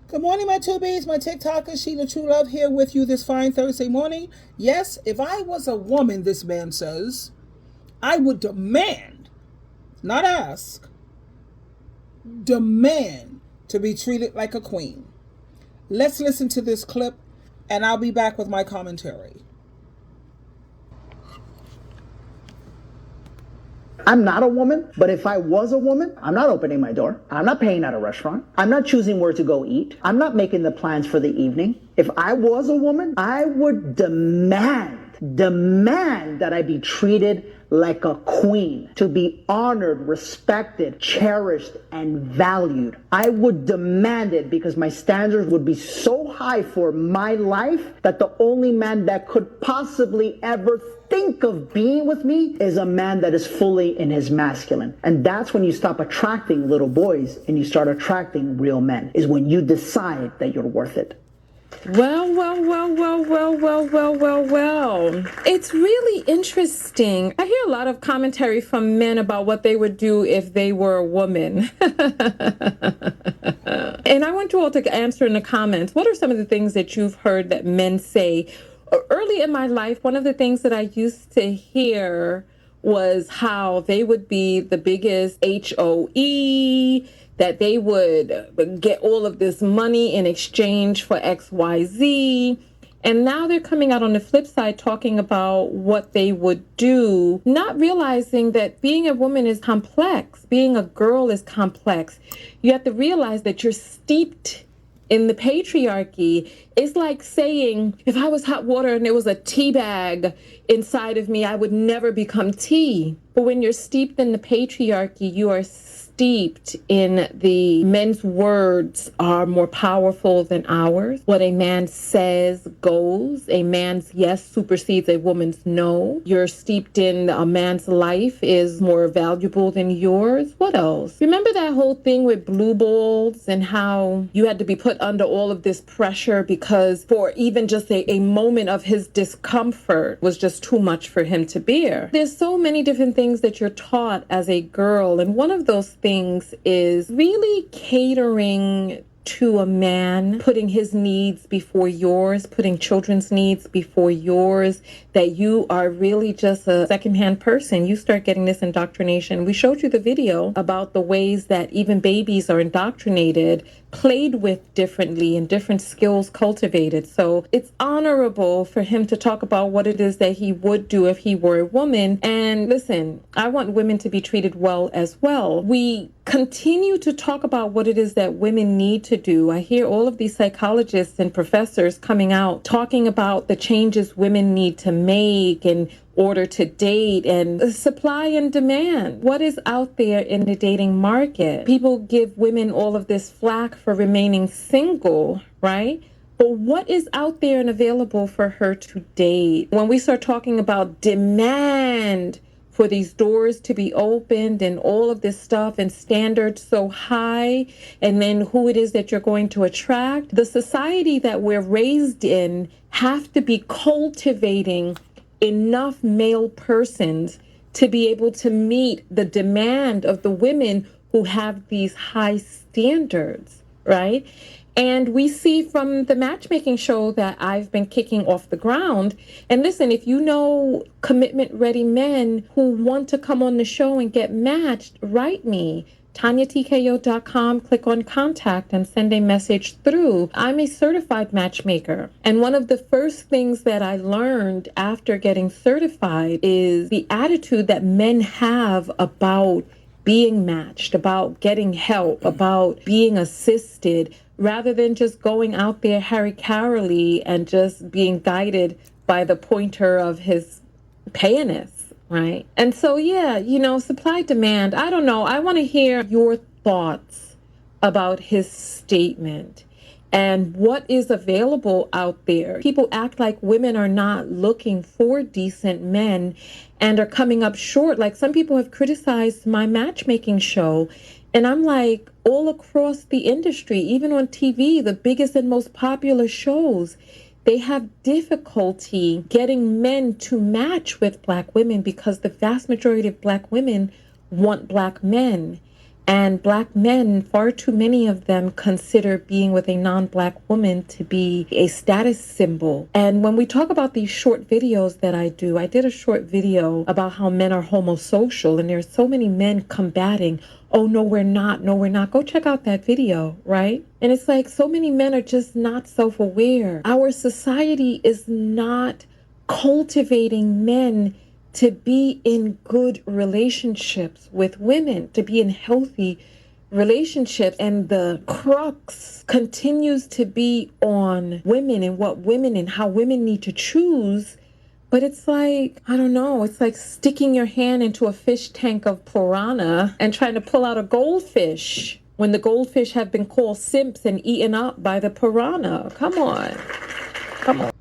Good morning, my tubies, my TikTokers. SheilaTruelove here with you this fine Thursday morning. Yes, if I was a woman, this man says, I would demand, not ask, demand to be treated like a queen. Let's listen to this clip, and I'll be back with my commentary. I'm not a woman, but if I was a woman, I'm not opening my door. I'm not paying at a restaurant. I'm not choosing where to go eat. I'm not making the plans for the evening. If I was a woman, I would demand that I be treated like a queen, to be honored, respected, cherished, and valued. I would demand it because my standards would be so high for my life that the only man that could possibly ever think of being with me is a man that is fully in his masculine. And that's when you stop attracting little boys and you start attracting real men, is when you decide that you're worth it. Well. It's really interesting. I hear a lot of commentary from men about what they would do if they were a woman. And I want you all to answer in the comments. What are some of the things that you've heard that men say? Early in my life, one of the things that I used to hear was how they would be the biggest HOE, that they would get all of this money in exchange for XYZ. And now they're coming out on the flip side talking about what they would do, not realizing that being a woman is complex. Being a girl is complex. You have to realize that you're steeped in the patriarchy. It's like saying, if I was hot water and there was a tea bag inside of me, I would never become tea. But when you're steeped in the patriarchy, you are steeped in the men's words are more powerful than ours. What a man says goes. A man's yes supersedes a woman's no. You're steeped in a man's life is more valuable than yours. What else? Remember that whole thing with blue balls and how you had to be put under all of this pressure because for even just a moment of his discomfort was just too much for him to bear. There's so many different things that you're taught as a girl, and one of those things is really catering to a man, putting his needs before yours, putting children's needs before yours, that you are really just a secondhand person. You start getting this indoctrination. We showed you the video about the ways that even babies are indoctrinated, played with differently, and different skills cultivated. So it's honorable for him to talk about what it is that he would do if he were a woman. And listen, I want women to be treated well as well. We continue to talk about what it is that women need to do. I hear all of these psychologists and professors coming out talking about the changes women need to make in order to date, and supply and demand. What is out there in the dating market? People give women all of this flack for remaining single, right? But what is out there and available for her to date? When we start talking about demand for these doors to be opened and all of this stuff and standards so high, and then who it is that you're going to attract, the society that we're raised in have to be cultivating enough male persons to be able to meet the demand of the women who have these high standards, right? And we see from the matchmaking show that I've been kicking off the ground. And listen, if you know commitment-ready men who want to come on the show and get matched, write me. TanyaTKO.com, click on contact and send a message through. I'm a certified matchmaker. And one of the first things that I learned after getting certified is the attitude that men have about being matched, about getting help, about being assisted, rather than just going out there Harry-Carily and just being guided by the pointer of his penis. Right. And so, yeah, supply demand. I don't know. I want to hear your thoughts about his statement and what is available out there. People act like women are not looking for decent men and are coming up short. Like some people have criticized my matchmaking show. And I'm like, all across the industry, even on TV, the biggest and most popular shows, they have difficulty getting men to match with Black women because the vast majority of Black women want Black men. And Black men, far too many of them consider being with a non-Black woman to be a status symbol. And when we talk about these short videos that I do, I did a short video about how men are homosocial, and there's so many men combating, oh, no, we're not. No, we're not. Go check out that video, right? And it's like so many men are just not self-aware. Our society is not cultivating men to be in good relationships with women, to be in healthy relationships. And the crux continues to be on women and what women and how women need to choose. But it's like, I don't know, it's like sticking your hand into a fish tank of piranha and trying to pull out a goldfish when the goldfish have been called simps and eaten up by the piranha. Come on. Come on.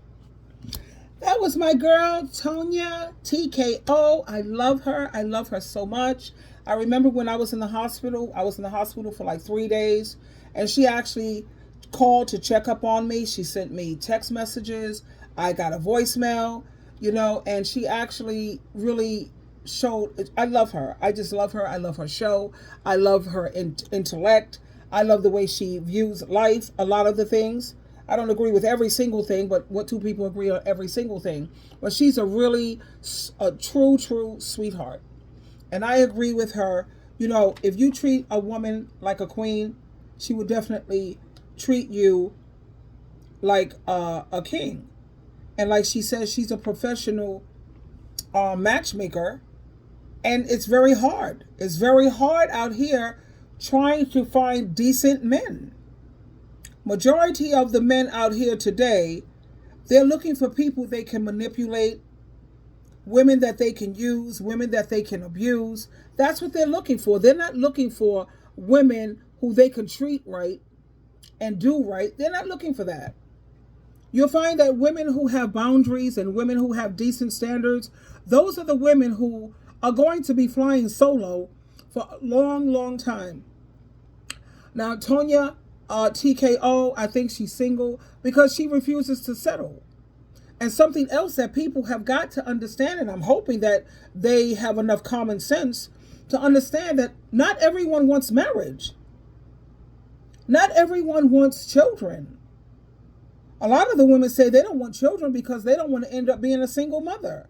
That was my girl, Tonya, TKO. I love her. I love her so much. I remember when I was in the hospital for like 3 days, and she actually called to check up on me. She sent me text messages. I got a voicemail, and she actually really showed. I love her. I just love her. I love her show. I love her intellect. I love the way she views life, a lot of the things. I don't agree with every single thing, but what two people agree on every single thing. But she's a true sweetheart. And I agree with her. If you treat a woman like a queen, she would definitely treat you like a king. And like she says, she's a professional matchmaker. And it's very hard. It's very hard out here trying to find decent men. Majority of the men out here today, they're looking for people they can manipulate, women that they can use, women that they can abuse. That's what they're looking for. They're not looking for women who they can treat right and do right. They're not looking for that. You'll find that women who have boundaries and women who have decent standards, those are the women who are going to be flying solo for a long time. Now, Tonya, TKO, I think she's single because she refuses to settle. And something else that people have got to understand, and I'm hoping that they have enough common sense to understand that not everyone wants marriage. Not everyone wants children. A lot of the women say they don't want children because they don't want to end up being a single mother.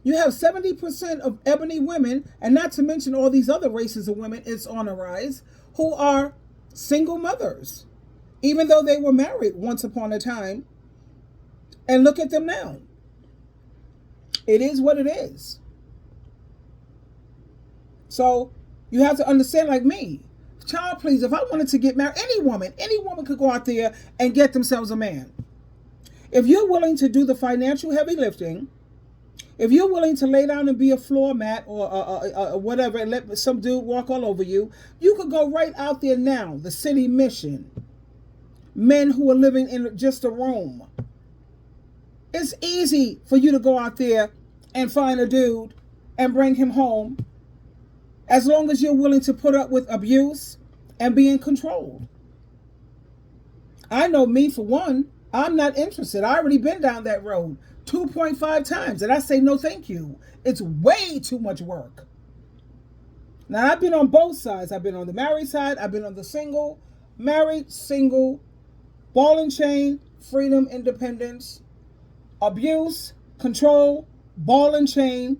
You have 70% of ebony women, and not to mention all these other races of women, it's on a rise, who are single mothers, even though they were married once upon a time. And look at them now. It is what it is. So you have to understand, like me, child, please, if I wanted to get married, any woman could go out there and get themselves a man. If you're willing to do the financial heavy lifting, if you're willing to lay down and be a floor mat or whatever and let some dude walk all over you, you could go right out there now, the city mission. Men who are living in just a room. It's easy for you to go out there and find a dude and bring him home as long as you're willing to put up with abuse and being controlled. I know me, for one, I'm not interested. I already been down that road 2.5 times, and I say no thank you. It's way too much work. Now, I've been on both sides. I've been on the married side. I've been on the single, married, single, ball and chain, freedom, independence, abuse, control, ball and chain,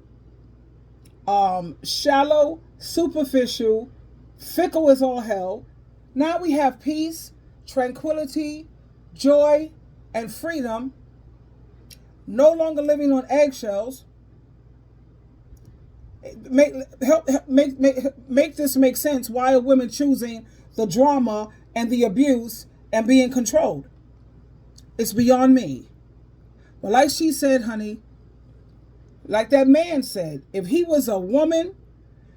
shallow, superficial, fickle as all hell. Now we have peace, tranquility, joy, and freedom. No longer living on eggshells. Make this make sense. Why are women choosing the drama and the abuse and being controlled? It's beyond me. But like she said, honey, like that man said, if he was a woman,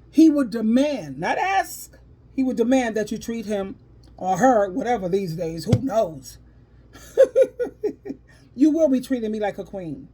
he would demand, not ask, he would demand that you treat him or her, whatever these days, who knows? You will be treating me like a queen.